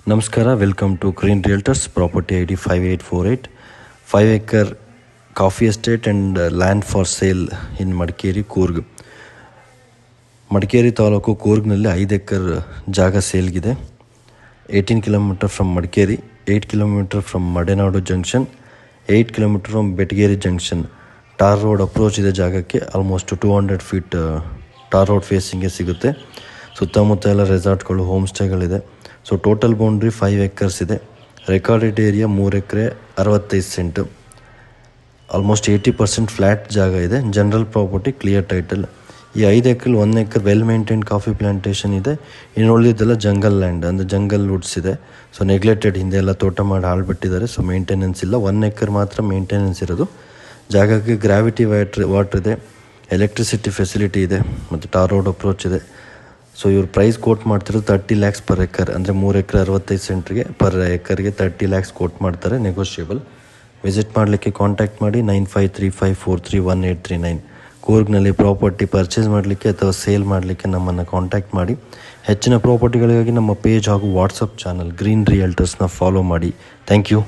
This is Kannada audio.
ನಮಸ್ಕಾರ, welcome to Green Realtors. Property ID 5848, 5 acre coffee estate and land for sale in Madikeri, Coorg. Madikeri taluk ಕೂರ್ಗ್ನಲ್ಲಿ 5 acre ಜಾಗ ಸೇಲ್ಗಿದೆ. 18 km from Madikeri, 8 km from Madenadu junction, 8 km from Betageri junction. Tar road approach ಇದೆ ಜಾಗಕ್ಕೆ. ಆಲ್ಮೋಸ್ಟ್ 200 feet ಟಾರ್ ರೋಡ್ ಫೇಸಿಂಗ್ಗೆ ಸಿಗುತ್ತೆ. ಸುತ್ತಮುತ್ತ ಎಲ್ಲ ರೆಸಾರ್ಟ್ಗಳು, ಹೋಮ್ ಸ್ಟೇಗಳಿದೆ. ಸೊ ಟೋಟಲ್ ಬೌಂಡ್ರಿ 5 acres ಇದೆ. Recorded area 3 acre 65 cent. Almost 80% flat ಜಾಗ ಇದೆ. General property, clear title. ಈ 5 acre 1 acre well maintain coffee plantation ಇದೆ. ಇನ್ನು ಉಳಿದಿದ್ದೆಲ್ಲ ಜಂಗಲ್ ಲ್ಯಾಂಡ್, ಅಂದರೆ ಜಂಗಲ್ ವುಡ್ಸ್ ಇದೆ. ಸೊ ನೆಗ್ಲೆಕ್ಟೆಡ್, ಹಿಂದೆ ಎಲ್ಲ ತೋಟ ಮಾಡಿ ಹಾಳ್ಬಿಟ್ಟಿದ್ದಾರೆ. ಸೊ ಮೇಂಟೆನೆನ್ಸ್ ಇಲ್ಲ. 1 acre ಮಾತ್ರ ಮೇಂಟೆನೆನ್ಸ್ ಇರೋದು. ಜಾಗಕ್ಕೆ ಗ್ರಾವಿಟಿ ವಾಟ್ರ್ ಇದೆ, ಎಲೆಕ್ಟ್ರಿಸಿಟಿ ಫೆಸಿಲಿಟಿ ಇದೆ, ಮತ್ತು ಟಾರ್ ರೋಡ್ ಅಪ್ರೋಚ್ ಇದೆ. ಸೊ ಇವ್ರು ಪ್ರೈಸ್ ಕೋಟ್ ಮಾಡ್ತಿರೋದು 30 lakhs per acre, ಅಂದರೆ 3 acre 65 ಸೆಂಟ್ರಿಗೆ ಪರ್ ಎಕರ್ಗೆ 30 lakhs ಕೋಟ್ ಮಾಡ್ತಾರೆ. ನೆಗೋಷಿಯಬಲ್. ವಿಸಿಟ್ ಮಾಡಲಿಕ್ಕೆ ಕಾಂಟ್ಯಾಕ್ಟ್ ಮಾಡಿ 9535431839. ಕೂರ್ಗ್ನಲ್ಲಿ ಪ್ರಾಪರ್ಟಿ ಪರ್ಚೇಸ್ ಮಾಡಲಿಕ್ಕೆ ಅಥವಾ ಸೇಲ್ ಮಾಡಲಿಕ್ಕೆ ನಮ್ಮನ್ನು ಕಾಂಟ್ಯಾಕ್ಟ್ ಮಾಡಿ. ಹೆಚ್ಚಿನ ಪ್ರಾಪರ್ಟಿಗಳಿಗಾಗಿ ನಮ್ಮ ಪೇಜ್ ಹಾಗೂ ವಾಟ್ಸಪ್ ಚಾನಲ್ ಗ್ರೀನ್ ರಿಯಲ್ಟರ್ಸ್ನ ಫಾಲೋ ಮಾಡಿ. Thank you.